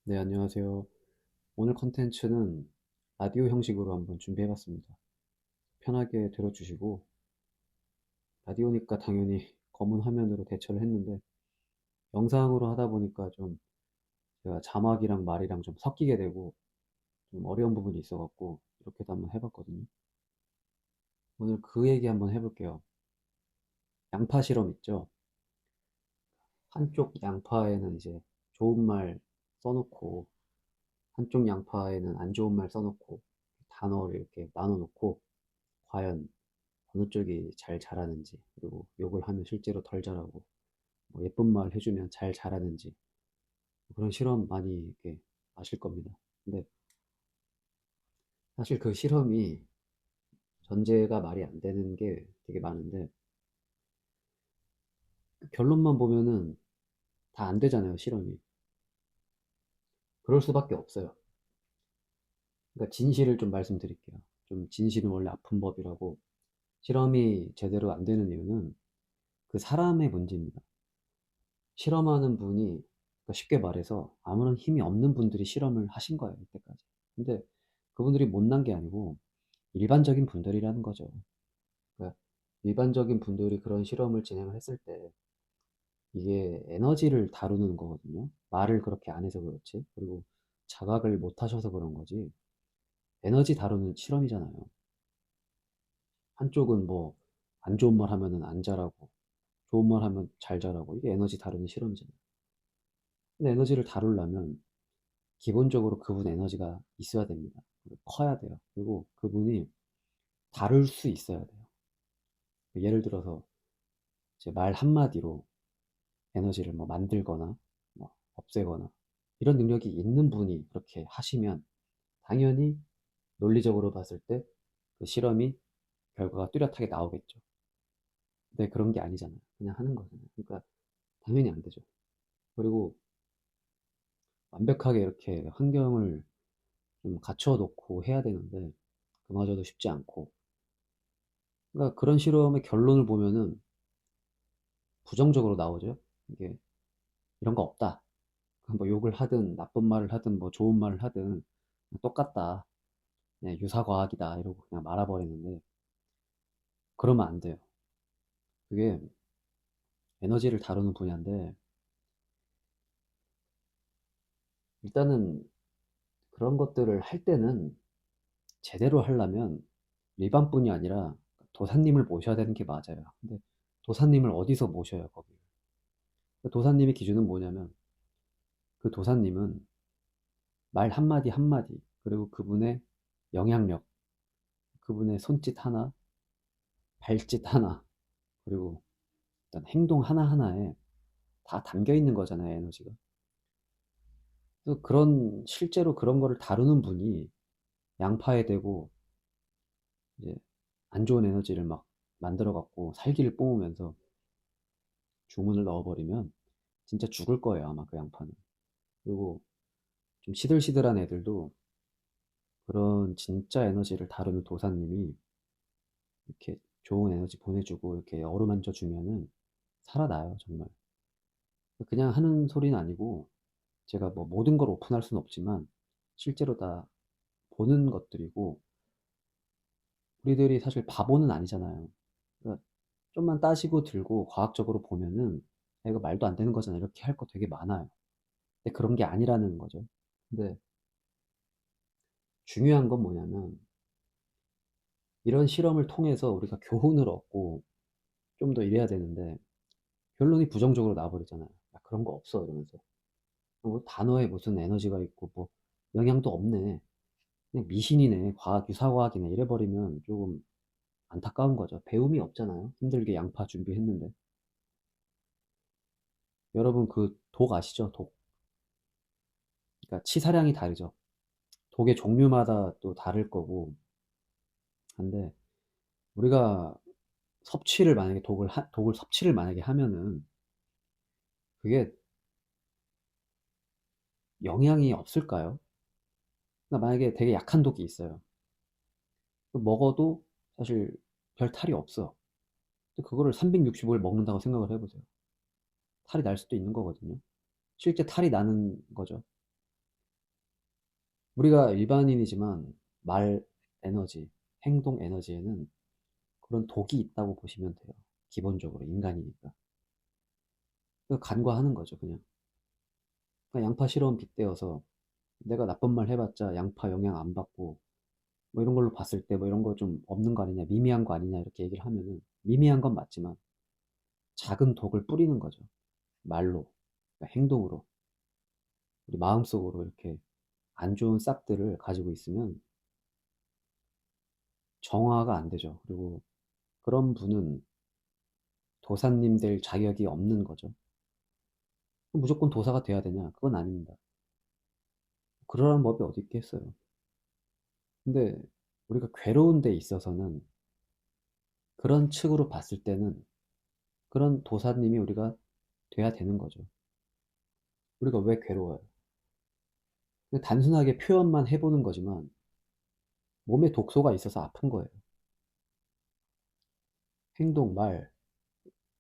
네, 안녕하세요. 오늘 컨텐츠는 라디오 형식으로 한번 준비해봤습니다. 편하게 들어주시고, 라디오니까 당연히 검은 화면으로 대처를 했는데, 영상으로 하다 보니까 좀 제가 자막이랑 말이랑 좀 섞이게 되고, 좀 어려운 부분이 있어갖고, 이렇게도 한번 해봤거든요. 오늘 그 얘기 한번 해볼게요. 양파 실험 있죠? 한쪽 양파에는 이제 좋은 말 써놓고, 한쪽 양파에는 안 좋은 말 써놓고, 단어를 이렇게 나눠놓고, 과연 어느 쪽이 잘 자라는지, 그리고 욕을 하면 실제로 덜 자라고, 뭐 예쁜 말 해주면 잘 자라는지, 그런 실험 많이 이렇게 아실 겁니다. 근데 사실 그 실험이 전제가 말이 안 되는 게 되게 많은데, 그 결론만 보면은 다 안 되잖아요, 실험이. 그럴 수밖에 없어요. 그러니까 진실을 좀 말씀드릴게요. 좀 진실은 원래 아픈 법이라고, 실험이 제대로 안 되는 이유는 그 사람의 문제입니다. 실험하는 분이, 그러니까 쉽게 말해서 아무런 힘이 없는 분들이 실험을 하신 거예요, 이때까지. 근데 그분들이 못난 게 아니고 일반적인 분들이라는 거죠. 그러니까 일반적인 분들이 그런 실험을 진행을 했을 때 이게 에너지를 다루는 거거든요. 말을 그렇게 안 해서 그렇지. 그리고 자각을 못 하셔서 그런 거지. 에너지 다루는 실험이잖아요. 한쪽은 뭐 안 좋은 말 하면은 안 잘하고 좋은 말 하면 잘 자라고, 이게 에너지 다루는 실험이잖아요. 근데 에너지를 다루려면 기본적으로 그분 에너지가 있어야 됩니다. 커야 돼요. 그리고 그분이 다룰 수 있어야 돼요. 예를 들어서 제 말 한마디로 에너지를 뭐 만들거나 뭐 없애거나 이런 능력이 있는 분이 그렇게 하시면 당연히 논리적으로 봤을 때 그 실험이 결과가 뚜렷하게 나오겠죠. 근데 그런 게 아니잖아요. 그냥 하는 거잖아요. 그러니까 당연히 안 되죠. 그리고 완벽하게 이렇게 환경을 좀 갖춰놓고 해야 되는데 그마저도 쉽지 않고, 그러니까 그런 실험의 결론을 보면은 부정적으로 나오죠. 이게 이런 거 없다. 뭐 욕을 하든 나쁜 말을 하든 뭐 좋은 말을 하든 똑같다. 그냥 유사과학이다. 이러고 그냥 말아버리는데 그러면 안 돼요. 그게 에너지를 다루는 분야인데, 일단은 그런 것들을 할 때는 제대로 하려면 일반뿐이 아니라 도사님을 모셔야 되는 게 맞아요. 근데 도사님을 어디서 모셔요, 거기? 도사님의 기준은 뭐냐면 그 도사님은 말 한마디 한마디, 그리고 그분의 영향력, 그분의 손짓 하나, 발짓 하나, 그리고 일단 행동 하나하나에 다 담겨 있는 거잖아요, 에너지가. 그래서 실제로 그런 거를 다루는 분이 양파에 대고 이제 안 좋은 에너지를 막 만들어 갖고 살기를 뿜으면서 주문을 넣어버리면 진짜 죽을 거예요, 아마 그 양파는. 그리고 좀 시들시들한 애들도 그런 진짜 에너지를 다루는 도사님이 이렇게 좋은 에너지 보내주고 이렇게 어루만져 주면은 살아나요, 정말. 그냥 하는 소리는 아니고 제가 뭐 모든 걸 오픈할 수는 없지만 실제로 다 보는 것들이고, 우리들이 사실 바보는 아니잖아요. 그러니까 좀만 따지고 들고 과학적으로 보면은 이거 말도 안 되는 거잖아, 이렇게 할 거 되게 많아요. 근데 그런 게 아니라는 거죠. 근데 중요한 건 뭐냐면 이런 실험을 통해서 우리가 교훈을 얻고 좀 더 이래야 되는데 결론이 부정적으로 나와버리잖아요. 야, 그런 거 없어 이러면서 뭐 단어에 무슨 에너지가 있고 뭐 영향도 없네, 그냥 미신이네, 과학 유사과학이네 이래버리면 조금 안타까운 거죠. 배움이 없잖아요. 힘들게 양파 준비했는데. 여러분 그 독 아시죠? 독. 그러니까 치사량이 다르죠. 독의 종류마다 또 다를 거고 한데, 우리가 섭취를 만약에 독을 섭취를 만약에 하면은 그게 영향이 없을까요? 그러니까 만약에 되게 약한 독이 있어요. 먹어도 사실 별 탈이 없어. 근데 그거를 365일 먹는다고 생각을 해보세요. 탈이 날 수도 있는 거거든요. 실제 탈이 나는 거죠. 우리가 일반인이지만 말 에너지, 행동 에너지에는 그런 독이 있다고 보시면 돼요. 기본적으로 인간이니까. 그 간과하는 거죠, 그냥. 그러니까 양파 싫어하면 빗대어서 내가 나쁜 말 해봤자 양파 영향 안 받고 뭐 이런 걸로 봤을 때 뭐 이런 거 좀 없는 거 아니냐, 미미한 거 아니냐 이렇게 얘기를 하면은 미미한 건 맞지만 작은 독을 뿌리는 거죠. 말로, 그러니까 행동으로, 우리 마음속으로 이렇게 안 좋은 싹들을 가지고 있으면 정화가 안 되죠. 그리고 그런 분은 도사님 될 자격이 없는 거죠. 무조건 도사가 돼야 되냐? 그건 아닙니다. 그러라는 법이 어디 있겠어요. 근데 우리가 괴로운 데 있어서는 그런 측으로 봤을 때는 그런 도사님이 우리가 돼야 되는 거죠. 우리가 왜 괴로워요? 단순하게 표현만 해보는 거지만 몸에 독소가 있어서 아픈 거예요. 행동, 말,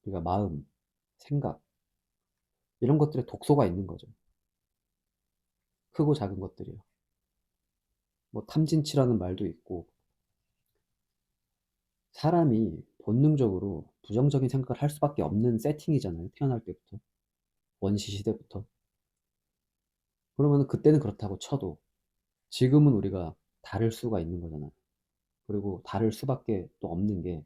우리가 마음, 생각 이런 것들에 독소가 있는 거죠. 크고 작은 것들이요. 뭐 탐진치라는 말도 있고 사람이 본능적으로 부정적인 생각을 할 수밖에 없는 세팅이잖아요. 태어날 때부터. 원시 시대부터. 그러면 그때는 그렇다고 쳐도 지금은 우리가 다를 수가 있는 거잖아요. 그리고 다를 수밖에 또 없는 게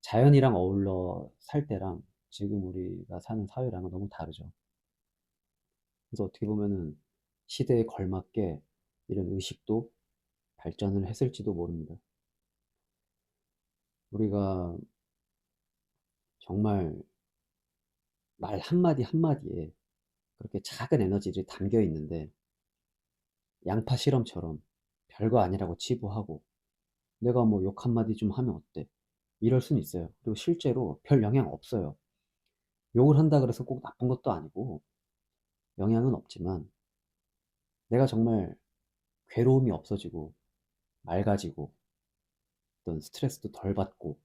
자연이랑 어울러 살 때랑 지금 우리가 사는 사회랑은 너무 다르죠. 그래서 어떻게 보면은 시대에 걸맞게 이런 의식도 발전을 했을지도 모릅니다. 우리가 정말 말 한마디 한마디에 그렇게 작은 에너지들이 담겨 있는데 양파 실험처럼 별거 아니라고 치부하고 내가 뭐 욕 한마디 좀 하면 어때? 이럴 순 있어요. 그리고 실제로 별 영향 없어요. 욕을 한다 그래서 꼭 나쁜 것도 아니고 영향은 없지만 내가 정말 괴로움이 없어지고 맑아지고 어떤 스트레스도 덜 받고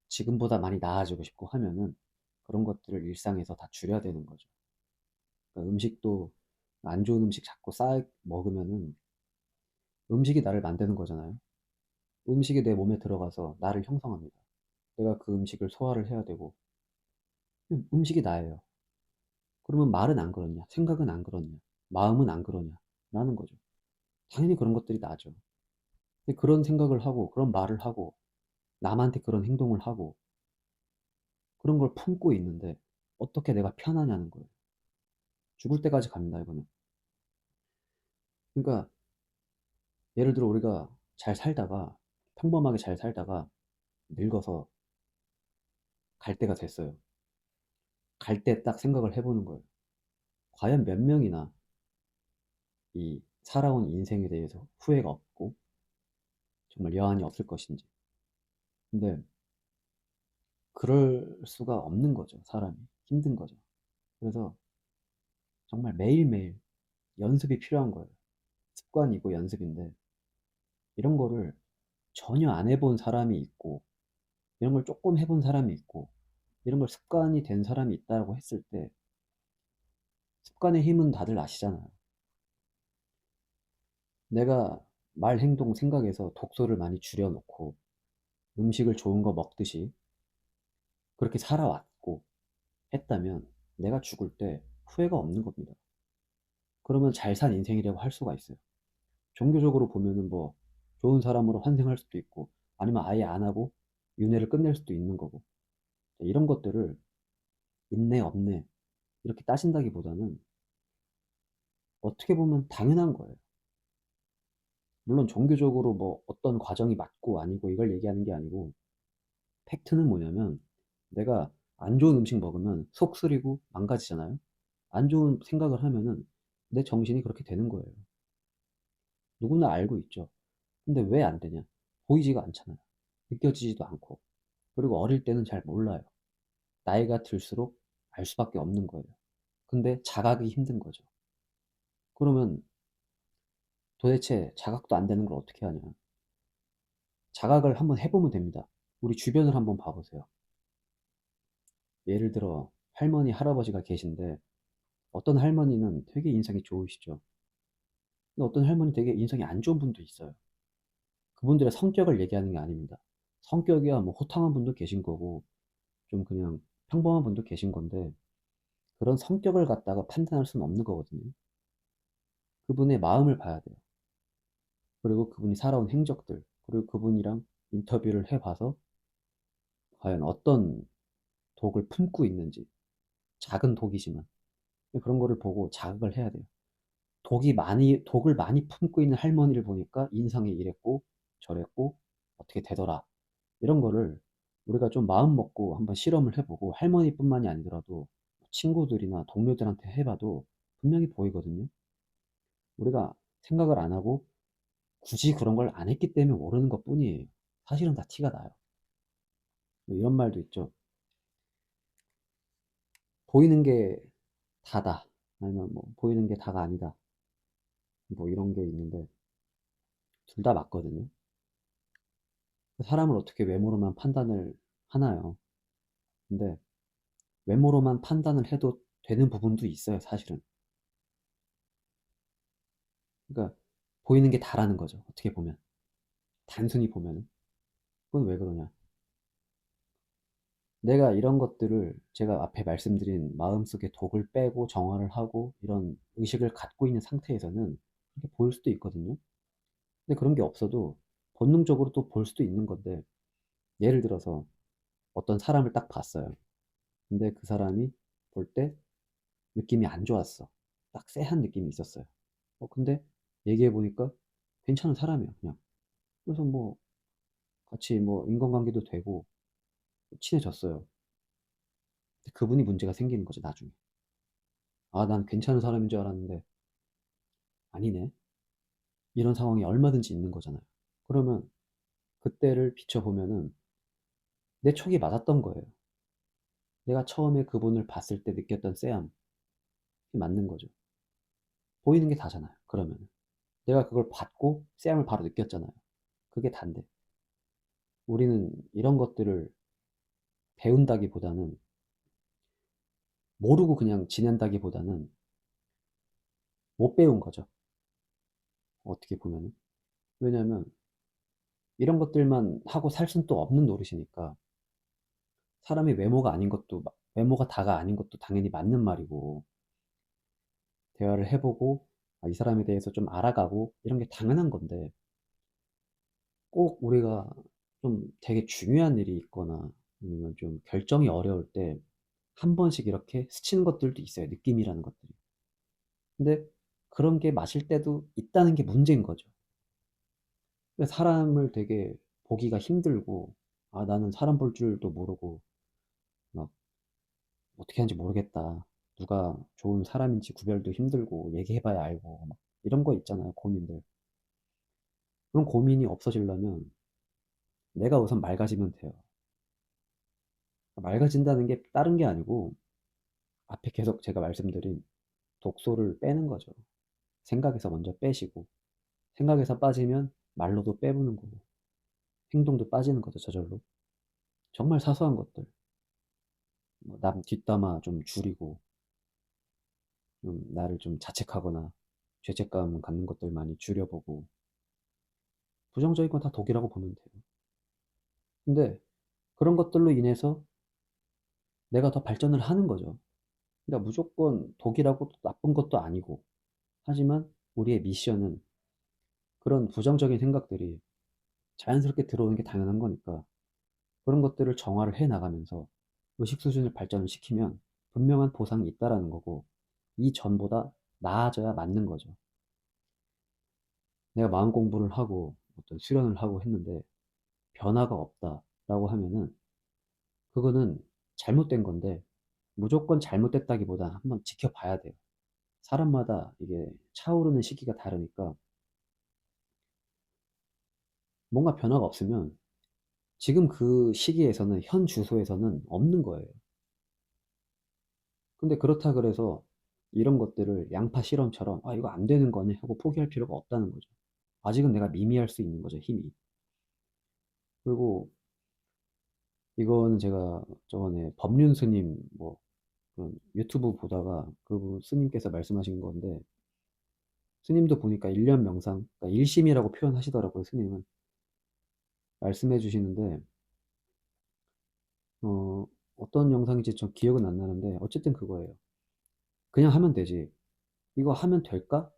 지금보다 많이 나아지고 싶고 하면은 그런 것들을 일상에서 다 줄여야 되는 거죠. 그러니까 음식도 안 좋은 음식 자꾸 쌓 먹으면은 음식이 나를 만드는 거잖아요. 음식이 내 몸에 들어가서 나를 형성합니다. 내가 그 음식을 소화를 해야 되고 음식이 나예요. 그러면 말은 안 그렇냐? 생각은 안 그렇냐? 마음은 안 그러냐? 라는 거죠. 당연히 그런 것들이 나죠. 근데 그런 생각을 하고 그런 말을 하고 남한테 그런 행동을 하고 그런 걸 품고 있는데 어떻게 내가 편하냐는 거예요. 죽을 때까지 갑니다, 이거는. 그러니까 예를 들어 우리가 잘 살다가 평범하게 잘 살다가 늙어서 갈 때가 됐어요. 갈 때 딱 생각을 해보는 거예요. 과연 몇 명이나 이 살아온 인생에 대해서 후회가 없고 정말 여한이 없을 것인지. 근데 그럴 수가 없는 거죠, 사람이. 힘든 거죠. 그래서 정말 매일매일 연습이 필요한 거예요. 습관이고 연습인데 이런 거를 전혀 안 해본 사람이 있고 이런 걸 조금 해본 사람이 있고 이런 걸 습관이 된 사람이 있다고 했을 때 습관의 힘은 다들 아시잖아요. 내가 말, 행동, 생각에서 독소를 많이 줄여놓고 음식을 좋은 거 먹듯이 그렇게 살아왔고 했다면 내가 죽을 때 후회가 없는 겁니다. 그러면 잘 산 인생이라고 할 수가 있어요. 종교적으로 보면은 뭐 좋은 사람으로 환생할 수도 있고 아니면 아예 안 하고 윤회를 끝낼 수도 있는 거고 이런 것들을 있네 없네 이렇게 따진다기보다는 어떻게 보면 당연한 거예요. 물론 종교적으로 뭐 어떤 과정이 맞고 아니고 이걸 얘기하는 게 아니고 팩트는 뭐냐면 내가 안 좋은 음식 먹으면 속 쓰리고 망가지잖아요. 안 좋은 생각을 하면은 내 정신이 그렇게 되는 거예요. 누구나 알고 있죠. 근데 왜 안 되냐? 보이지가 않잖아요. 느껴지지도 않고. 그리고 어릴 때는 잘 몰라요. 나이가 들수록 알 수밖에 없는 거예요. 근데 자각이 힘든 거죠. 그러면 도대체 자각도 안 되는 걸 어떻게 하냐? 자각을 한번 해보면 됩니다. 우리 주변을 한번 봐보세요. 예를 들어 할머니, 할아버지가 계신데 어떤 할머니는 되게 인상이 좋으시죠. 근데 어떤 할머니 되게 인성이 안 좋은 분도 있어요. 그분들의 성격을 얘기하는 게 아닙니다. 성격이야 뭐 호탕한 분도 계신 거고 좀 그냥 평범한 분도 계신 건데 그런 성격을 갖다가 판단할 수는 없는 거거든요. 그분의 마음을 봐야 돼요. 그리고 그분이 살아온 행적들, 그리고 그분이랑 인터뷰를 해봐서 과연 어떤 독을 품고 있는지, 작은 독이지만 그런 거를 보고 자극을 해야 돼요. 독을 많이 품고 있는 할머니를 보니까 인상이 이랬고 저랬고 어떻게 되더라. 이런 거를 우리가 좀 마음 먹고 한번 실험을 해보고 할머니뿐만이 아니더라도 친구들이나 동료들한테 해봐도 분명히 보이거든요. 우리가 생각을 안 하고 굳이 그런 걸 안 했기 때문에 모르는 것 뿐이에요. 사실은 다 티가 나요. 뭐 이런 말도 있죠. 보이는 게 다다. 아니면 뭐 보이는 게 다가 아니다. 뭐 이런 게 있는데 둘 다 맞거든요. 사람을 어떻게 외모로만 판단을 하나요? 근데 외모로만 판단을 해도 되는 부분도 있어요, 사실은. 그러니까 보이는 게 다라는 거죠. 어떻게 보면. 단순히 보면은. 그건 왜 그러냐? 내가 이런 것들을 제가 앞에 말씀드린 마음속에 독을 빼고 정화를 하고 이런 의식을 갖고 있는 상태에서는 그렇게 보일 수도 있거든요. 근데 그런 게 없어도 본능적으로 또 볼 수도 있는 건데 예를 들어서 어떤 사람을 딱 봤어요. 근데 그 사람이 볼 때 느낌이 안 좋았어. 딱 쎄한 느낌이 있었어요. 근데 얘기해 보니까 괜찮은 사람이야, 그냥. 그래서 뭐 같이 뭐 인간관계도 되고 친해졌어요. 근데 그분이 문제가 생기는 거죠, 나중에. 아, 난 괜찮은 사람인 줄 알았는데 아니네. 이런 상황이 얼마든지 있는 거잖아요. 그러면 그때를 비춰보면은 내 촉이 맞았던 거예요. 내가 처음에 그분을 봤을 때 느꼈던 쎄함, 맞는 거죠. 보이는 게 다잖아요. 그러면 내가 그걸 받고 쎄함을 바로 느꼈잖아요. 그게 단데 우리는 이런 것들을 배운다기보다는 모르고 그냥 지낸다기보다는 못 배운 거죠. 어떻게 보면은. 왜냐하면 이런 것들만 하고 살 수는 또 없는 노릇이니까 사람이 외모가 아닌 것도 외모가 다가 아닌 것도 당연히 맞는 말이고 대화를 해보고 이 사람에 대해서 좀 알아가고 이런 게 당연한 건데 꼭 우리가 좀 되게 중요한 일이 있거나 아니면 좀 결정이 어려울 때 한 번씩 이렇게 스치는 것들도 있어요. 느낌이라는 것들이. 근데 그런 게 맞을 때도 있다는 게 문제인 거죠. 그러니까 사람을 되게 보기가 힘들고 나는 사람 볼 줄도 모르고 막 어떻게 하는지 모르겠다. 누가 좋은 사람인지 구별도 힘들고 얘기해봐야 알고 막 이런 거 있잖아요. 고민들. 그런 고민이 없어지려면 내가 우선 맑아지면 돼요. 맑아진다는 게 다른 게 아니고 앞에 계속 제가 말씀드린 독소를 빼는 거죠. 생각에서 먼저 빼시고 생각에서 빠지면 말로도 빼부는 거고 행동도 빠지는 거죠. 저절로. 정말 사소한 것들. 뭐남 뒷담화 좀 줄이고 좀 나를 좀 자책하거나 죄책감 갖는 것들 많이 줄여보고 부정적인 건 다 독이라고 보면 돼요. 근데 그런 것들로 인해서 내가 더 발전을 하는 거죠. 그러니까 무조건 독이라고 나쁜 것도 아니고 하지만 우리의 미션은 그런 부정적인 생각들이 자연스럽게 들어오는 게 당연한 거니까 그런 것들을 정화를 해 나가면서 의식 수준을 발전을 시키면 분명한 보상이 있다라는 거고 이전보다 나아져야 맞는 거죠. 내가 마음 공부를 하고 어떤 수련을 하고 했는데 변화가 없다라고 하면은 그거는 잘못된 건데 무조건 잘못됐다기보다 한번 지켜봐야 돼요. 사람마다 이게 차오르는 시기가 다르니까 뭔가 변화가 없으면 지금 그 시기에서는 현 주소에서는 없는 거예요. 근데 그렇다 그래서 이런 것들을 양파 실험처럼 이거 안 되는 거네 하고 포기할 필요가 없다는 거죠. 아직은 내가 미미할 수 있는 거죠, 힘이. 그리고 이거는 제가 저번에 법륜 스님 뭐 그런 유튜브 보다가 그 스님께서 말씀하신 건데 스님도 보니까 일년 명상, 그러니까 일심이라고 표현하시더라고요, 스님은. 말씀해 주시는데, 어, 어떤 영상인지 좀 기억은 안 나는데, 어쨌든 그거예요. 그냥 하면 되지. 이거 하면 될까?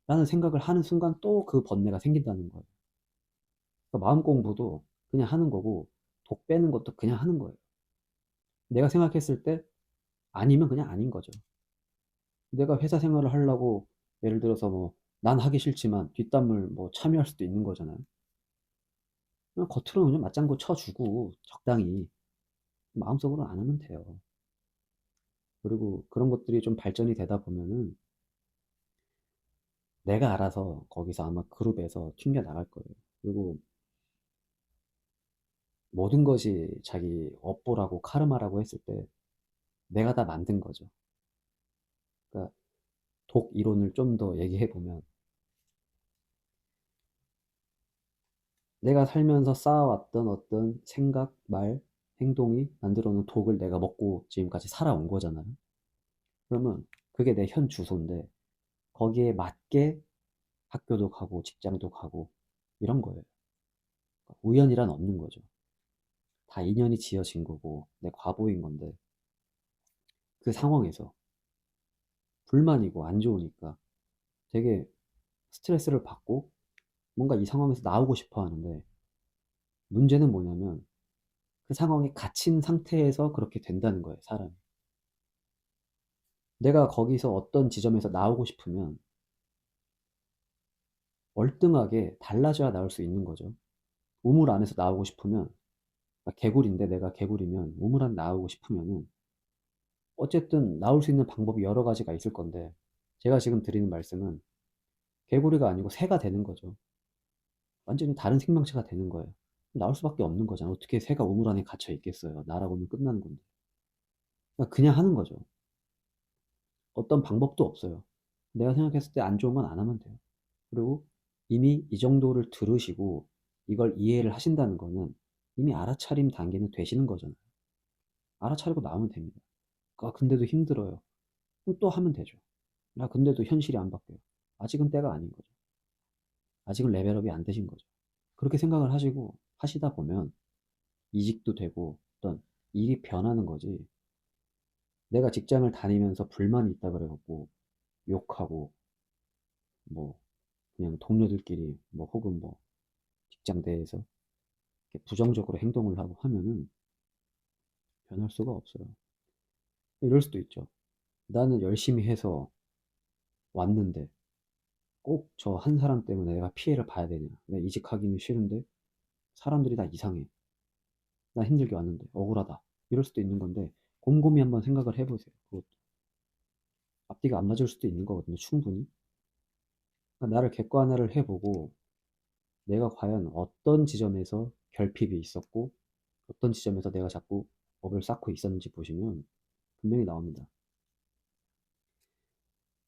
라는 생각을 하는 순간 또 그 번뇌가 생긴다는 거예요. 그러니까 마음 공부도 그냥 하는 거고, 독 빼는 것도 그냥 하는 거예요. 내가 생각했을 때 아니면 그냥 아닌 거죠. 내가 회사 생활을 하려고 예를 들어서 뭐, 난 하기 싫지만 뒷담을 뭐 참여할 수도 있는 거잖아요. 그냥 겉으로는 그냥 맞장구 쳐주고 적당히 마음속으로 안 하면 돼요. 그리고 그런 것들이 좀 발전이 되다 보면은 내가 알아서 거기서 아마 그룹에서 튕겨 나갈 거예요. 그리고 모든 것이 자기 업보라고 카르마라고 했을 때 내가 다 만든 거죠. 그러니까 독 이론을 좀 더 얘기해 보면 내가 살면서 쌓아왔던 어떤 생각, 말, 행동이 만들어 놓은 독을 내가 먹고 지금까지 살아온 거잖아요. 그러면 그게 내 현 주소인데 거기에 맞게 학교도 가고 직장도 가고 이런 거예요. 우연이란 없는 거죠. 다 인연이 지어진 거고 내 과보인 건데 그 상황에서 불만이고 안 좋으니까 되게 스트레스를 받고 뭔가 이 상황에서 나오고 싶어 하는데 문제는 뭐냐면 그 상황에 갇힌 상태에서 그렇게 된다는 거예요, 사람이. 내가 거기서 어떤 지점에서 나오고 싶으면 월등하게 달라져야 나올 수 있는 거죠. 우물 안에서 나오고 싶으면 개구리인데 내가 개구리면 우물 안에 나오고 싶으면은 어쨌든 나올 수 있는 방법이 여러 가지가 있을 건데 제가 지금 드리는 말씀은 개구리가 아니고 새가 되는 거죠. 완전히 다른 생명체가 되는 거예요. 나올 수밖에 없는 거잖아. 어떻게 새가 우물 안에 갇혀 있겠어요. 나라고는 끝나는 건데. 그냥 하는 거죠. 어떤 방법도 없어요. 내가 생각했을 때 안 좋은 건 안 하면 돼요. 그리고 이미 이 정도를 들으시고 이걸 이해를 하신다는 거는 이미 알아차림 단계는 되시는 거잖아요. 알아차리고 나오면 됩니다. 근데도 힘들어요. 그럼 또 하면 되죠. 근데도 현실이 안 바뀌어요. 아직은 때가 아닌 거죠. 아직은 레벨업이 안 되신 거죠. 그렇게 생각을 하시고 하시다 보면 이직도 되고 어떤 일이 변하는 거지. 내가 직장을 다니면서 불만이 있다 그래갖고 욕하고 뭐 그냥 동료들끼리 뭐 혹은 뭐 직장 내에서 이렇게 부정적으로 행동을 하고 하면은 변할 수가 없어요. 이럴 수도 있죠. 나는 열심히 해서 왔는데 꼭 저 한 사람 때문에 내가 피해를 봐야 되냐. 내가 이직하기는 싫은데 사람들이 다 이상해. 나 힘들게 왔는데 억울하다. 이럴 수도 있는 건데 곰곰이 한번 생각을 해보세요. 그것도 앞뒤가 안 맞을 수도 있는 거거든요. 충분히. 그러니까 나를 객관화를 해보고 내가 과연 어떤 지점에서 결핍이 있었고 어떤 지점에서 내가 자꾸 업을 쌓고 있었는지 보시면 분명히 나옵니다.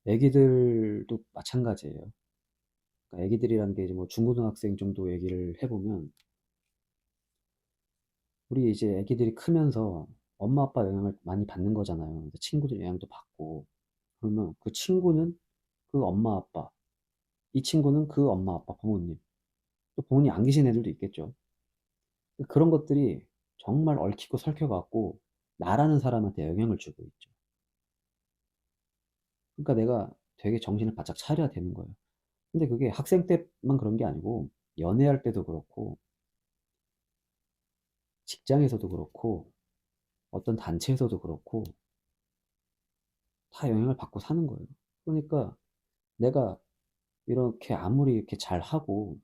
애기들도 마찬가지예요. 그러니까 애기들이라는 게 이제 뭐 중고등학생 정도 얘기를 해보면 우리 이제 애기들이 크면서 엄마 아빠 영향을 많이 받는 거잖아요. 친구들 영향도 받고 그러면 그 친구는 그 엄마 아빠, 이 친구는 그 엄마 아빠 부모님, 또 부모님 안 계신 애들도 있겠죠. 그런 것들이 정말 얽히고 설켜갖고 나라는 사람한테 영향을 주고 있죠. 그러니까 내가 되게 정신을 바짝 차려야 되는 거예요. 근데 그게 학생 때만 그런 게 아니고 연애할 때도 그렇고 직장에서도 그렇고 어떤 단체에서도 그렇고 다 영향을 받고 사는 거예요. 그러니까 내가 이렇게 아무리 이렇게 잘하고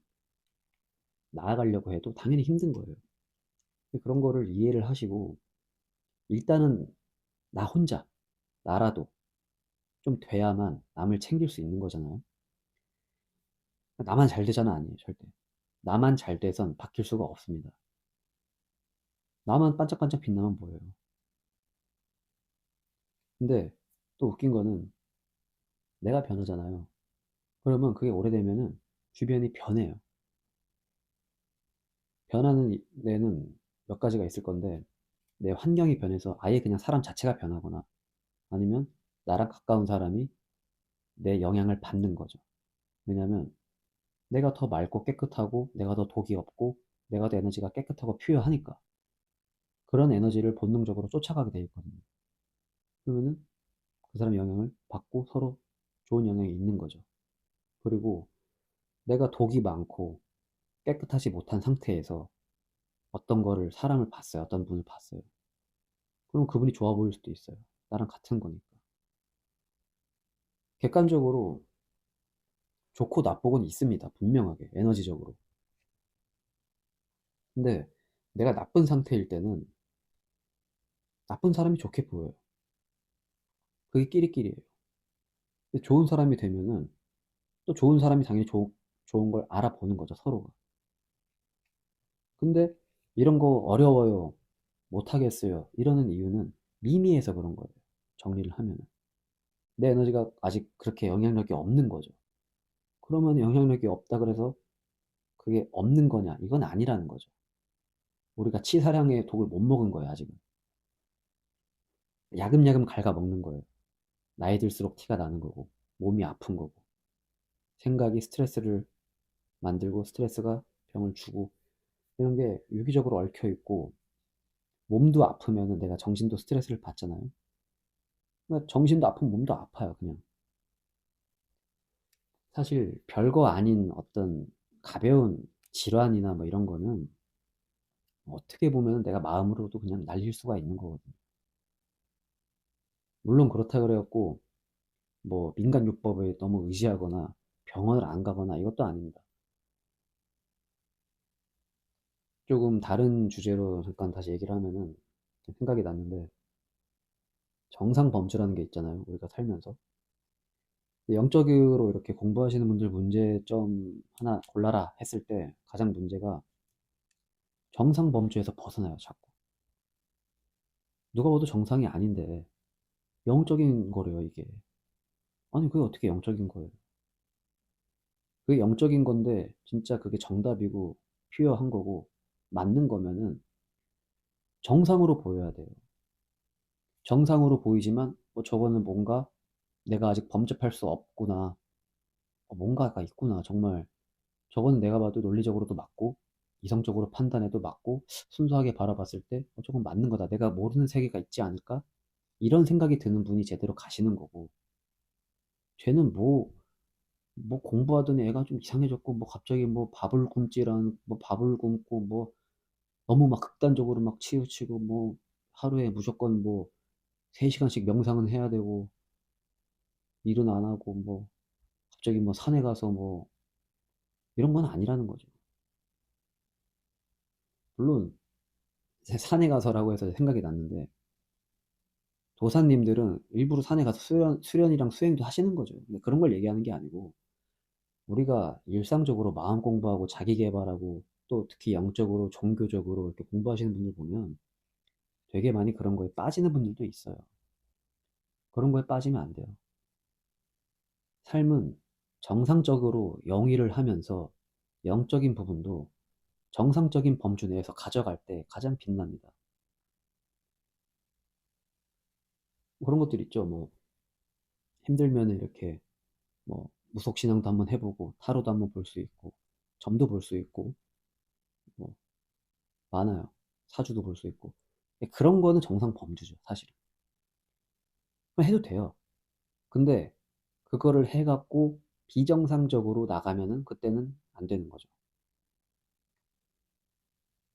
나아가려고 해도 당연히 힘든 거예요. 그런 거를 이해를 하시고 일단은 나 혼자, 나라도 좀 돼야만 남을 챙길 수 있는 거잖아요. 나만 잘 되잖아 아니에요, 절대. 나만 잘 돼선 바뀔 수가 없습니다. 나만 반짝반짝 빛나면 뭐예요. 근데 또 웃긴 거는 내가 변하잖아요. 그러면 그게 오래되면은 주변이 변해요. 변하는 데는 몇 가지가 있을 건데 내 환경이 변해서 아예 그냥 사람 자체가 변하거나 아니면 나랑 가까운 사람이 내 영향을 받는 거죠. 왜냐면 내가 더 맑고 깨끗하고 내가 더 독이 없고 내가 더 에너지가 깨끗하고 퓨어하니까 그런 에너지를 본능적으로 쫓아가게 돼 있거든요. 그러면은 그 사람의 영향을 받고 서로 좋은 영향이 있는 거죠. 그리고 내가 독이 많고 깨끗하지 못한 상태에서 어떤 거를 사람을 봤어요. 어떤 분을 봤어요. 그럼 그분이 좋아 보일 수도 있어요. 나랑 같은 거니까. 객관적으로 좋고 나쁘고는 있습니다. 분명하게 에너지적으로. 근데 내가 나쁜 상태일 때는 나쁜 사람이 좋게 보여요. 그게 끼리끼리예요. 근데 좋은 사람이 되면은 또 좋은 사람이 당연히 좋은 걸 알아보는 거죠, 서로가. 근데 이런 거 어려워요. 못하겠어요. 이러는 이유는 미미해서 그런 거예요. 정리를 하면은. 내 에너지가 아직 그렇게 영향력이 없는 거죠. 그러면 영향력이 없다 그래서 그게 없는 거냐? 이건 아니라는 거죠. 우리가 치사량의 독을 못 먹은 거예요, 아직은. 야금야금 갉아먹는 거예요. 나이 들수록 티가 나는 거고, 몸이 아픈 거고, 생각이 스트레스를 만들고, 스트레스가 병을 주고, 이런 게 유기적으로 얽혀 있고, 몸도 아프면은 내가 정신도 스트레스를 받잖아요. 그러니까 정신도 아프면 몸도 아파요, 그냥. 사실 별거 아닌 어떤 가벼운 질환이나 뭐 이런 거는 어떻게 보면 내가 마음으로도 그냥 날릴 수가 있는 거거든요. 물론 그렇다 그래갖고 뭐 민간요법에 너무 의지하거나 병원을 안 가거나 이것도 아닙니다. 조금 다른 주제로 잠깐 다시 얘기를 하면은 생각이 났는데 정상 범주라는 게 있잖아요. 우리가 살면서. 영적으로 이렇게 공부하시는 분들 문제점 하나 골라라 했을 때 가장 문제가 정상 범주에서 벗어나요, 자꾸. 누가 봐도 정상이 아닌데 영적인 거래요, 이게. 아니, 그게 어떻게 영적인 거예요? 그게 영적인 건데 진짜 그게 정답이고 퓨어한 거고 맞는 거면은 정상으로 보여야 돼요. 정상으로 보이지만 저거는 뭔가 내가 아직 범접할 수 없구나. 뭔가가 있구나. 정말 저거는 내가 봐도 논리적으로도 맞고 이성적으로 판단해도 맞고 순수하게 바라봤을 때 저건 맞는 거다. 내가 모르는 세계가 있지 않을까? 이런 생각이 드는 분이 제대로 가시는 거고 쟤는 뭐 공부하던 애가 좀 이상해졌고 뭐 갑자기 뭐 밥을 굶지랑 뭐 밥을 굶고 뭐 너무 막 극단적으로 막 치우치고 뭐 하루에 무조건 뭐 3시간씩 명상은 해야 되고 일은 안 하고 뭐 갑자기 뭐 산에 가서 뭐 이런 건 아니라는 거죠. 물론 산에 가서라고 해서 생각이 났는데 도사님들은 일부러 산에 가서 수련이랑 수행도 하시는 거죠. 근데 그런 걸 얘기하는 게 아니고 우리가 일상적으로 마음 공부하고 자기 개발하고 또 특히 영적으로 종교적으로 이렇게 공부하시는 분들 보면 되게 많이 그런 거에 빠지는 분들도 있어요. 그런 거에 빠지면 안 돼요. 삶은 정상적으로 영위를 하면서 영적인 부분도 정상적인 범주 내에서 가져갈 때 가장 빛납니다. 그런 것들 있죠. 뭐 힘들면 이렇게 뭐 무속신앙도 한번 해보고 타로도 한번 볼 수 있고 점도 볼 수 있고 뭐 많아요. 사주도 볼 수 있고 그런 거는 정상 범주죠. 사실은 해도 돼요. 근데 그거를 해갖고 비정상적으로 나가면은 그때는 안 되는 거죠.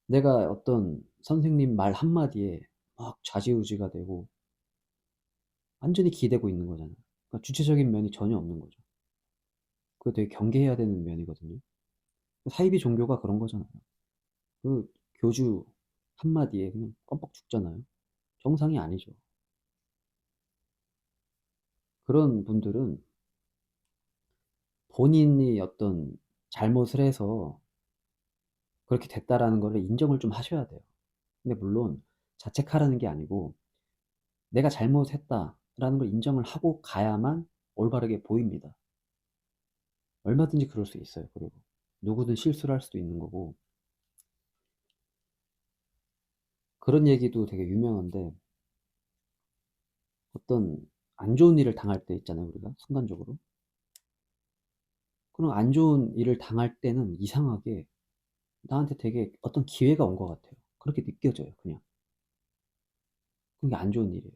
내가 어떤 선생님 말 한마디에 막 좌지우지가 되고 완전히 기대고 있는 거잖아요. 그러니까 주체적인 면이 전혀 없는 거죠. 그거 되게 경계해야 되는 면이거든요. 사이비 종교가 그런 거잖아요. 그 교주 한마디에 그냥 껌뻑 죽잖아요. 정상이 아니죠. 그런 분들은 본인이 어떤 잘못을 해서 그렇게 됐다라는 거를 인정을 좀 하셔야 돼요. 근데 물론 자책하라는 게 아니고 내가 잘못했다라는 걸 인정을 하고 가야만 올바르게 보입니다. 얼마든지 그럴 수 있어요. 그리고 누구든 실수를 할 수도 있는 거고 그런 얘기도 되게 유명한데 어떤 안 좋은 일을 당할 때 있잖아요. 우리가 순간적으로 그런 안 좋은 일을 당할 때는 이상하게 나한테 되게 어떤 기회가 온 것 같아요. 그렇게 느껴져요, 그냥. 그게 안 좋은 일이에요.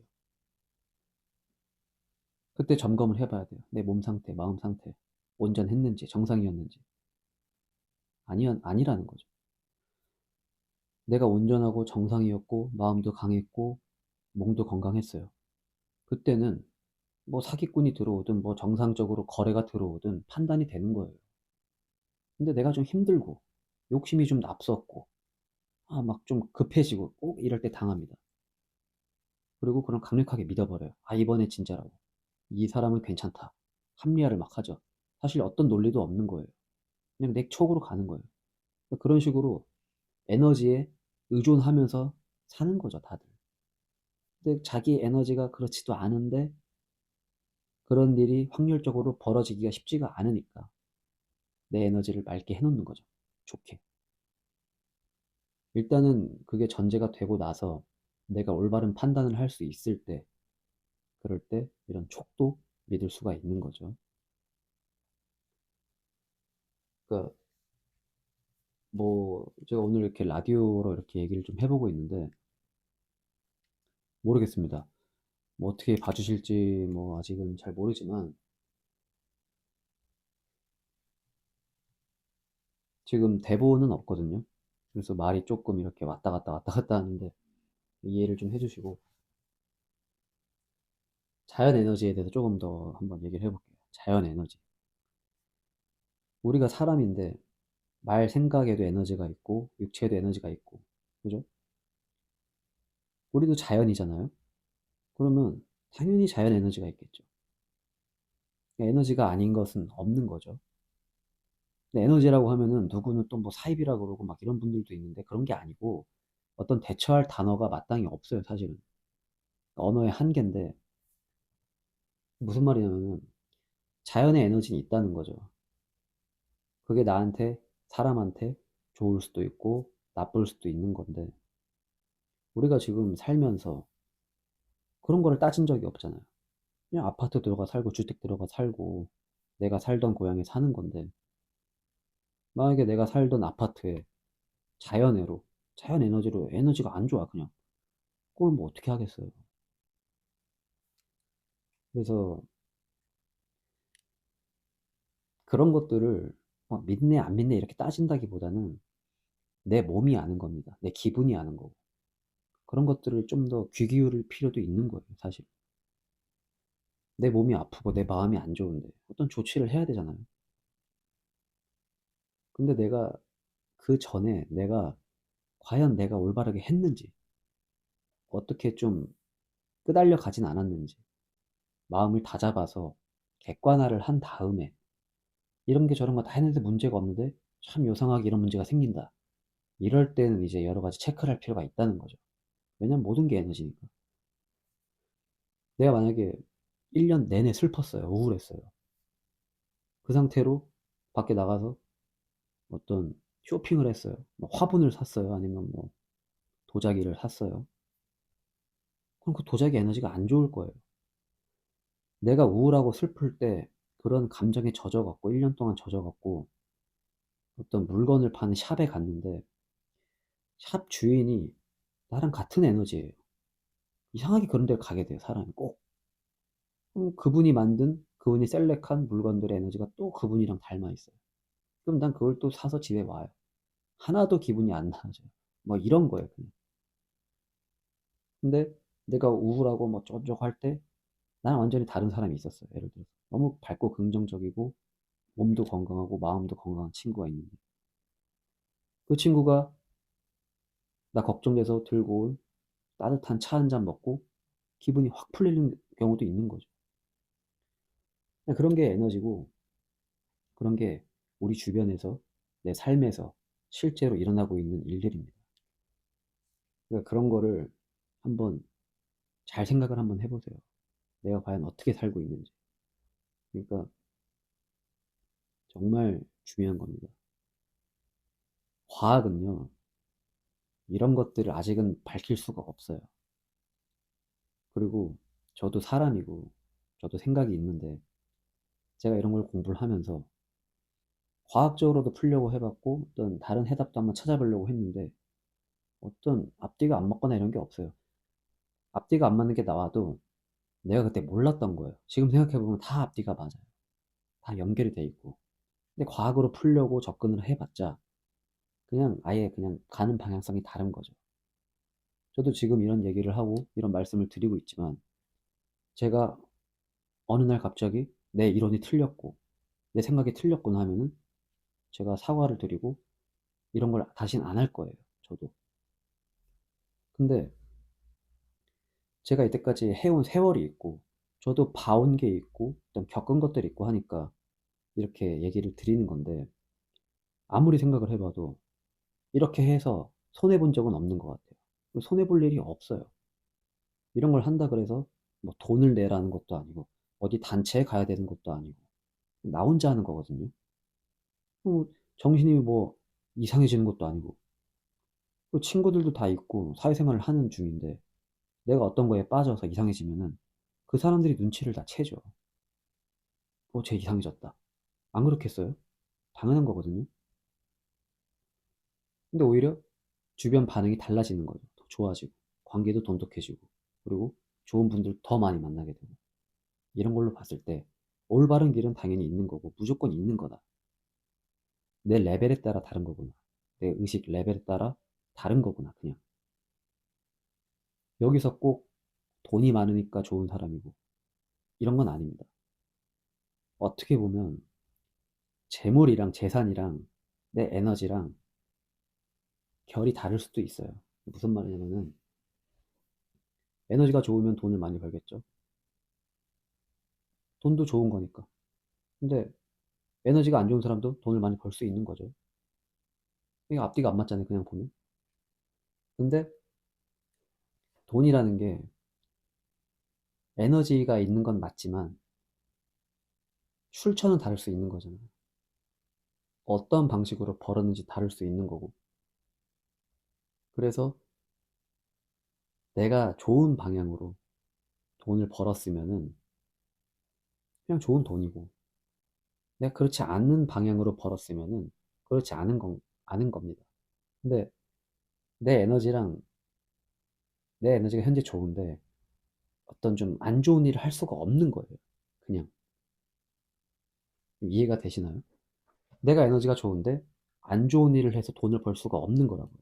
그때 점검을 해봐야 돼요. 내 몸 상태, 마음 상태. 온전했는지, 정상이었는지. 아니라는 거죠. 내가 온전하고 정상이었고, 마음도 강했고, 몸도 건강했어요. 그때는 뭐 사기꾼이 들어오든, 뭐 정상적으로 거래가 들어오든 판단이 되는 거예요. 근데 내가 좀 힘들고, 욕심이 좀 앞섰고, 막 좀 급해지고, 꼭 이럴 때 당합니다. 그리고 그럼 강력하게 믿어버려요. 이번에 진짜라고. 이 사람은 괜찮다. 합리화를 막 하죠. 사실 어떤 논리도 없는 거예요. 그냥 내 촉으로 가는 거예요. 그런 식으로 에너지에 의존하면서 사는 거죠, 다들. 근데 자기 에너지가 그렇지도 않은데 그런 일이 확률적으로 벌어지기가 쉽지가 않으니까 내 에너지를 맑게 해놓는 거죠. 좋게. 일단은 그게 전제가 되고 나서 내가 올바른 판단을 할 수 있을 때, 그럴 때 이런 촉도 믿을 수가 있는 거죠. 그러니까 뭐 제가 오늘 이렇게 라디오로 이렇게 얘기를 좀 해보고 있는데 모르겠습니다. 뭐 어떻게 봐주실지 뭐 아직은 잘 모르지만 지금 대본은 없거든요. 그래서 말이 조금 이렇게 왔다 갔다 왔다 갔다 하는데 이해를 좀 해주시고 자연 에너지에 대해서 조금 더 한번 얘기를 해볼게요. 자연 에너지. 우리가 사람인데 말 생각에도 에너지가 있고 육체에도 에너지가 있고 그죠? 우리도 자연이잖아요. 그러면 당연히 자연 에너지가 있겠죠. 에너지가 아닌 것은 없는 거죠. 근데 에너지라고 하면은 누구는 또 뭐 사입이라고 그러고 막 이런 분들도 있는데 그런 게 아니고 어떤 대처할 단어가 마땅히 없어요, 사실은. 언어의 한계인데 무슨 말이냐면은 자연의 에너지는 있다는 거죠. 그게 나한테, 사람한테 좋을 수도 있고 나쁠 수도 있는 건데 우리가 지금 살면서 그런 거를 따진 적이 없잖아요. 그냥 아파트 들어가 살고 주택 들어가 살고 내가 살던 고향에 사는 건데 만약에 내가 살던 아파트에 자연애로 자연 에너지로 에너지가 안 좋아 그냥 그걸 뭐 어떻게 하겠어요. 그래서 그런 것들을 막 믿네 안 믿네 이렇게 따진다기보다는 내 몸이 아는 겁니다. 내 기분이 아는 거고 그런 것들을 좀 더 귀 기울일 필요도 있는 거예요, 사실. 내 몸이 아프고 내 마음이 안 좋은데 어떤 조치를 해야 되잖아요. 근데 내가 그 전에 내가 과연 내가 올바르게 했는지 어떻게 좀 끄달려 가진 않았는지 마음을 다잡아서 객관화를 한 다음에 이런 게 저런 거 다 했는데 문제가 없는데 참 요상하게 이런 문제가 생긴다. 이럴 때는 이제 여러 가지 체크를 할 필요가 있다는 거죠. 왜냐면 모든 게 에너지니까. 내가 만약에 1년 내내 슬펐어요. 우울했어요. 그 상태로 밖에 나가서 어떤 쇼핑을 했어요. 뭐 화분을 샀어요. 아니면 뭐 도자기를 샀어요. 그럼 그 도자기 에너지가 안 좋을 거예요. 내가 우울하고 슬플 때 그런 감정에 젖어갖고 1년 동안 젖어갖고 어떤 물건을 파는 샵에 갔는데 샵 주인이 나랑 같은 에너지예요. 이상하게 그런 데를 가게 돼요. 사람이 꼭. 그럼 그분이 만든 그분이 셀렉한 물건들의 에너지가 또 그분이랑 닮아 있어요. 그럼 난 그걸 또 사서 집에 와요. 하나도 기분이 안 나아져요. 뭐 이런 거예요. 그냥. 근데 내가 우울하고 뭐 쫀쫀할 때 나는 완전히 다른 사람이 있었어요. 예를 들어서 너무 밝고 긍정적이고 몸도 건강하고 마음도 건강한 친구가 있는데 그 친구가 나 걱정돼서 들고 온 따뜻한 차 한 잔 먹고 기분이 확 풀리는 경우도 있는 거죠. 그런 게 에너지고 그런 게 우리 주변에서 내 삶에서 실제로 일어나고 있는 일들입니다. 그러니까 그런 거를 한번 잘 생각을 한번 해보세요. 내가 과연 어떻게 살고 있는지. 그러니까 정말 중요한 겁니다. 과학은요, 이런 것들을 아직은 밝힐 수가 없어요. 그리고 저도 사람이고, 저도 생각이 있는데, 제가 이런 걸 공부를 하면서 과학적으로도 풀려고 해봤고 어떤 다른 해답도 한번 찾아보려고 했는데 어떤 앞뒤가 안 맞거나 이런 게 없어요. 앞뒤가 안 맞는 게 나와도 내가 그때 몰랐던 거예요. 지금 생각해보면 다 앞뒤가 맞아요. 다 연결이 돼 있고. 근데 과학으로 풀려고 접근을 해봤자 그냥 아예 그냥 가는 방향성이 다른 거죠. 저도 지금 이런 얘기를 하고 이런 말씀을 드리고 있지만 제가 어느 날 갑자기 내 이론이 틀렸고 내 생각이 틀렸구나 하면은 제가 사과를 드리고 이런 걸 다시는 안 할 거예요. 저도. 근데 제가 이때까지 해온 세월이 있고 저도 봐온 게 있고 어떤 겪은 것들이 있고 하니까 이렇게 얘기를 드리는 건데 아무리 생각을 해봐도 이렇게 해서 손해 본 적은 없는 것 같아요. 손해 볼 일이 없어요. 이런 걸 한다 그래서 뭐 돈을 내라는 것도 아니고 어디 단체에 가야 되는 것도 아니고 나 혼자 하는 거거든요. 정신이 뭐 이상해지는 것도 아니고 또 친구들도 다 있고 사회생활을 하는 중인데 내가 어떤 거에 빠져서 이상해지면은 그 사람들이 눈치를 다 채죠. 쟤 이상해졌다. 안 그렇겠어요? 당연한 거거든요. 근데 오히려 주변 반응이 달라지는 거죠. 더 좋아지고 관계도 돈독해지고 그리고 좋은 분들 더 많이 만나게 되고 이런 걸로 봤을 때 올바른 길은 당연히 있는 거고 무조건 있는 거다. 내 레벨에 따라 다른 거구나. 내 의식 레벨에 따라 다른 거구나. 그냥 여기서 꼭 돈이 많으니까 좋은 사람이고 이런 건 아닙니다. 어떻게 보면 재물이랑 재산이랑 내 에너지랑 결이 다를 수도 있어요. 무슨 말이냐면은 에너지가 좋으면 돈을 많이 벌겠죠. 돈도 좋은 거니까. 근데 에너지가 안 좋은 사람도 돈을 많이 벌 수 있는 거죠. 이게 앞뒤가 안 맞잖아요. 그냥 보면. 근데 돈이라는 게 에너지가 있는 건 맞지만 출처는 다를 수 있는 거잖아요. 어떤 방식으로 벌었는지 다를 수 있는 거고. 그래서 내가 좋은 방향으로 돈을 벌었으면은 그냥 좋은 돈이고, 내가 그렇지 않은 방향으로 벌었으면은 그렇지 않은 겁니다. 근데 내 에너지랑 내 에너지가 현재 좋은데 어떤 좀 안 좋은 일을 할 수가 없는 거예요. 그냥. 이해가 되시나요? 내가 에너지가 좋은데 안 좋은 일을 해서 돈을 벌 수가 없는 거라고요.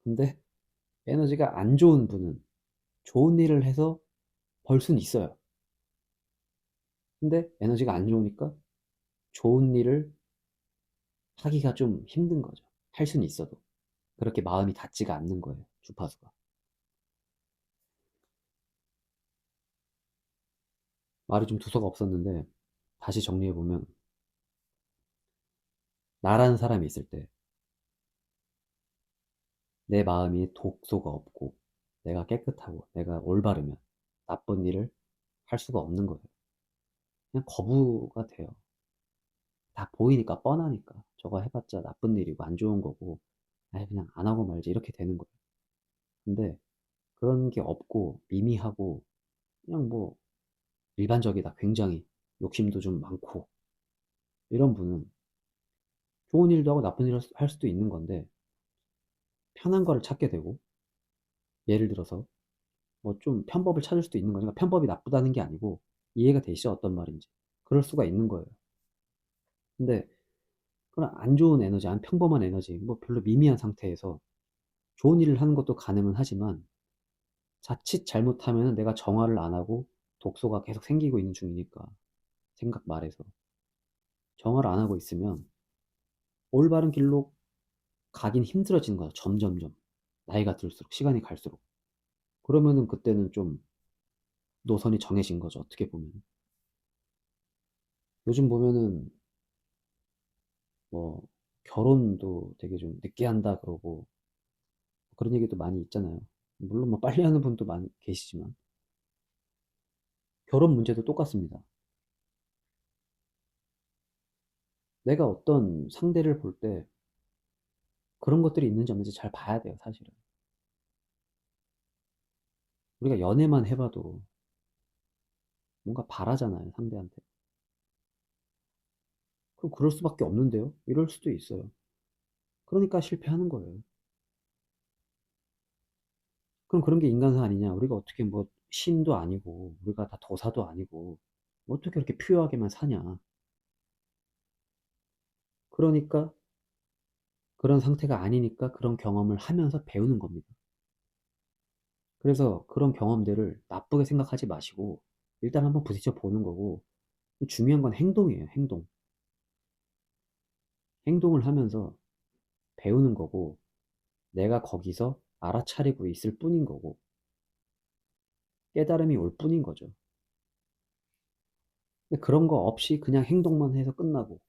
근데 에너지가 안 좋은 분은 좋은 일을 해서 벌 수는 있어요. 근데 에너지가 안 좋으니까 좋은 일을 하기가 좀 힘든 거죠. 할 수는 있어도. 그렇게 마음이 닿지가 않는 거예요. 주파수가. 말이 좀 두서가 없었는데 다시 정리해보면 나라는 사람이 있을 때 내 마음이 독소가 없고 내가 깨끗하고 내가 올바르면 나쁜 일을 할 수가 없는 거예요. 그냥 거부가 돼요. 다 보이니까 뻔하니까 저거 해봤자 나쁜 일이고 안 좋은 거고 아예 그냥 안 하고 말지 이렇게 되는 거예요. 근데 그런 게 없고 미미하고 그냥 뭐 일반적이다. 굉장히 욕심도 좀 많고 이런 분은 좋은 일도 하고 나쁜 일을 할 수도 있는 건데 편한 거를 찾게 되고 예를 들어서 뭐 좀 편법을 찾을 수도 있는 거니까 편법이 나쁘다는 게 아니고 이해가 되시죠? 어떤 말인지. 그럴 수가 있는 거예요. 근데 그런 안 좋은 에너지, 안 평범한 에너지, 뭐 별로 미미한 상태에서 좋은 일을 하는 것도 가능은 하지만 자칫 잘못하면 내가 정화를 안 하고 독소가 계속 생기고 있는 중이니까 생각 말해서 정화를 안 하고 있으면 올바른 길로 가긴 힘들어지는 거야. 점점점. 나이가 들수록, 시간이 갈수록. 그러면은 그때는 좀 노선이 정해진 거죠. 어떻게 보면. 요즘 보면은 뭐 결혼도 되게 좀 늦게 한다 그러고 그런 얘기도 많이 있잖아요. 물론 뭐 빨리 하는 분도 많이 계시지만 결혼 문제도 똑같습니다. 내가 어떤 상대를 볼 때 그런 것들이 있는지 없는지 잘 봐야 돼요, 사실은. 우리가 연애만 해봐도 뭔가 바라잖아요, 상대한테. 그럼 그럴 수밖에 없는데요? 이럴 수도 있어요. 그러니까 실패하는 거예요. 그럼 그런 게 인간사 아니냐? 우리가 어떻게 뭐 신도 아니고, 우리가 다 도사도 아니고, 어떻게 그렇게 퓨어하게만 사냐? 그러니까 그런 상태가 아니니까 그런 경험을 하면서 배우는 겁니다. 그래서 그런 경험들을 나쁘게 생각하지 마시고, 일단 한번 부딪혀 보는 거고, 중요한 건 행동이에요, 행동. 행동을 하면서 배우는 거고, 내가 거기서 알아차리고 있을 뿐인 거고, 깨달음이 올 뿐인 거죠. 근데 그런 거 없이 그냥 행동만 해서 끝나고,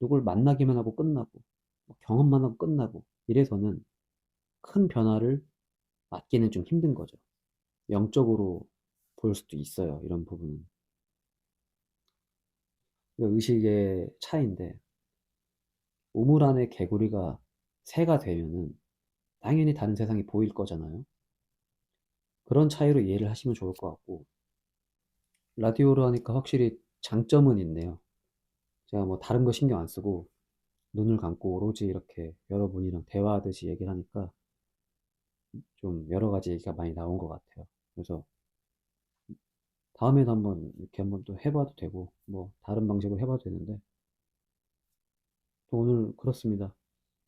누굴 만나기만 하고 끝나고, 뭐 경험만 하고 끝나고, 이래서는 큰 변화를 맞기는 좀 힘든 거죠. 영적으로 볼 수도 있어요, 이런 부분은. 의식의 차이인데, 우물 안에 개구리가 새가 되면은 당연히 다른 세상이 보일 거잖아요. 그런 차이로 이해를 하시면 좋을 것 같고, 라디오로 하니까 확실히 장점은 있네요. 제가 뭐 다른 거 신경 안 쓰고, 눈을 감고 오로지 이렇게 여러분이랑 대화하듯이 얘기를 하니까 좀 여러 가지 얘기가 많이 나온 것 같아요. 그래서 다음에도 한번 이렇게 한번 또 해봐도 되고, 뭐 다른 방식으로 해봐도 되는데, 또 오늘 그렇습니다.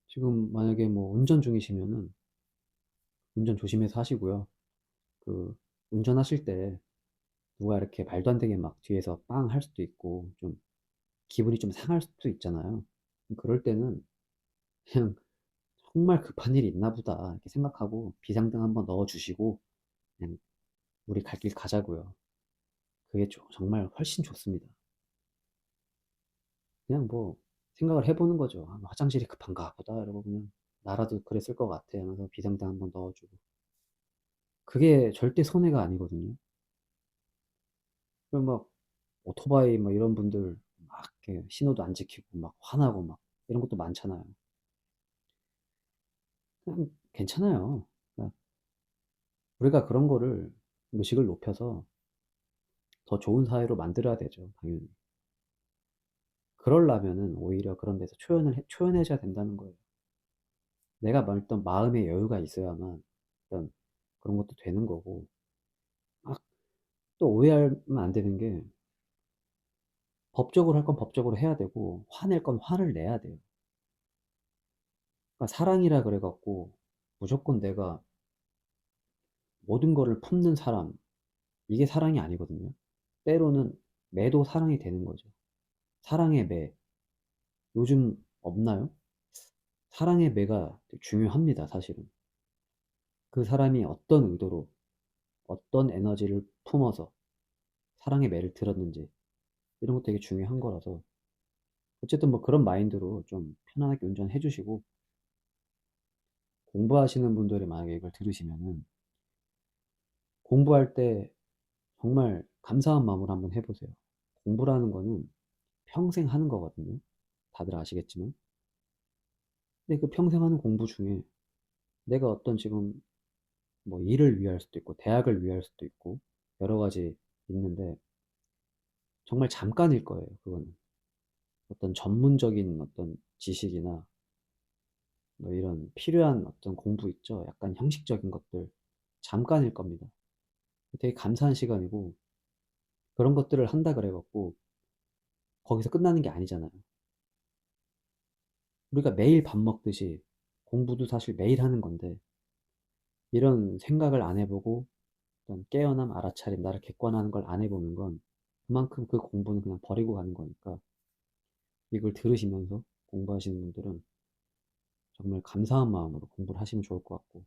지금 만약에 뭐 운전 중이시면은 운전 조심해서 하시고요. 그 운전하실 때 누가 이렇게 말도 안 되게 막 뒤에서 빵 할 수도 있고 좀 기분이 좀 상할 수도 있잖아요. 그럴 때는 그냥 정말 급한 일이 있나 보다 이렇게 생각하고 비상등 한번 넣어주시고 그냥 우리 갈 길 가자고요. 그게 정말 훨씬 좋습니다. 그냥 뭐 생각을 해보는 거죠. 아, 화장실이 급한가 보다 이러고 그냥 나라도 그랬을 것 같아 하면서 비상등 한번 넣어주고 그게 절대 손해가 아니거든요. 그럼 막 오토바이 뭐 이런 분들 막 이렇게 신호도 안 지키고 막 화나고 막 이런 것도 많잖아요. 그냥 괜찮아요. 그러니까 우리가 그런 거를 의식을 높여서 더 좋은 사회로 만들어야 되죠, 당연히. 그러려면은 오히려 그런 데서 초연해져야 된다는 거예요. 내가 어떤 마음의 여유가 있어야만 어떤 그런 것도 되는 거고. 막 또 오해하면 안 되는 게 법적으로 할 건 법적으로 해야 되고 화낼 건 화를 내야 돼요. 그러니까 사랑이라 그래갖고 무조건 내가 모든 거를 품는 사람, 이게 사랑이 아니거든요. 때로는 매도 사랑이 되는 거죠. 사랑의 매. 요즘 없나요? 사랑의 매가 되게 중요합니다, 사실은. 그 사람이 어떤 의도로, 어떤 에너지를 품어서 사랑의 매를 들었는지, 이런 것도 되게 중요한 거라서. 어쨌든 뭐 그런 마인드로 좀 편안하게 운전해 주시고, 공부하시는 분들이 만약에 이걸 들으시면은, 공부할 때 정말 감사한 마음으로 한번 해보세요. 공부라는 거는 평생 하는 거거든요. 다들 아시겠지만. 근데 그 평생 하는 공부 중에 내가 어떤 지금 뭐 일을 위할 수도 있고, 대학을 위할 수도 있고, 여러 가지 있는데, 정말 잠깐일 거예요, 그거는. 어떤 전문적인 어떤 지식이나 뭐 이런 필요한 어떤 공부 있죠. 약간 형식적인 것들. 잠깐일 겁니다. 되게 감사한 시간이고, 그런 것들을 한다 그래갖고, 거기서 끝나는 게 아니잖아요. 우리가 매일 밥 먹듯이 공부도 사실 매일 하는 건데, 이런 생각을 안 해보고, 어떤 깨어남, 알아차림, 나를 객관화하는 걸 안 해보는 건, 그만큼 그 공부는 그냥 버리고 가는 거니까, 이걸 들으시면서 공부하시는 분들은 정말 감사한 마음으로 공부를 하시면 좋을 것 같고,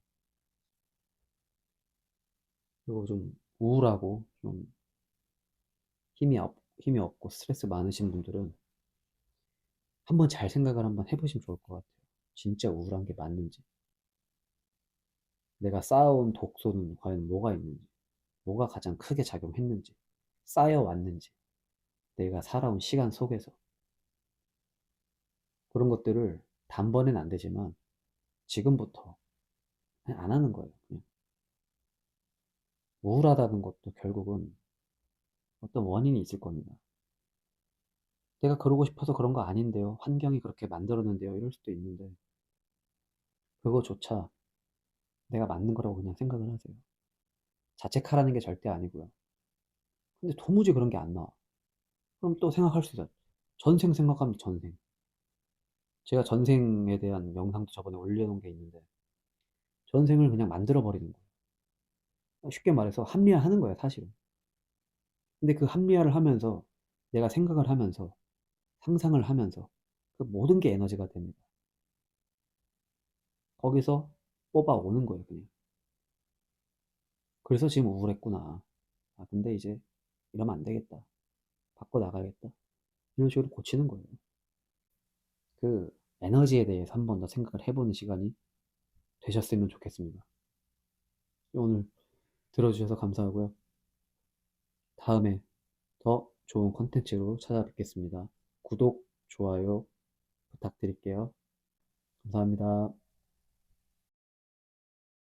그리고 좀 우울하고 좀 힘이 없고 스트레스 많으신 분들은 한번 잘 생각을 한번 해보시면 좋을 것 같아요. 진짜 우울한 게 맞는지, 내가 쌓아온 독소는 과연 뭐가 있는지, 뭐가 가장 크게 작용했는지, 쌓여왔는지, 내가 살아온 시간 속에서 그런 것들을 단번엔 안 되지만 지금부터 그냥 안 하는 거예요. 그냥 우울하다는 것도 결국은 어떤 원인이 있을 겁니다. 내가 그러고 싶어서 그런 거 아닌데요. 환경이 그렇게 만들었는데요. 이럴 수도 있는데, 그거조차 내가 맞는 거라고 그냥 생각을 하세요. 자책하라는 게 절대 아니고요. 근데 도무지 그런 게 안 나와. 그럼 또 생각할 수 있어요. 전생 생각하면 전생. 제가 전생에 대한 영상도 저번에 올려놓은 게 있는데, 전생을 그냥 만들어 버리는 거예요. 쉽게 말해서 합리화하는 거예요, 사실은. 근데 그 합리화를 하면서 내가 생각을 하면서 상상을 하면서 그 모든 게 에너지가 됩니다. 거기서 뽑아오는 거예요, 그냥. 그래서 지금 우울했구나. 아, 근데 이제 이러면 안 되겠다. 바꿔 나가야겠다. 이런 식으로 고치는 거예요. 그 에너지에 대해서 한 번 더 생각을 해보는 시간이 되셨으면 좋겠습니다. 오늘 들어주셔서 감사하고요. 다음에 더 좋은 콘텐츠로 찾아뵙겠습니다. 구독, 좋아요 부탁드릴게요. 감사합니다.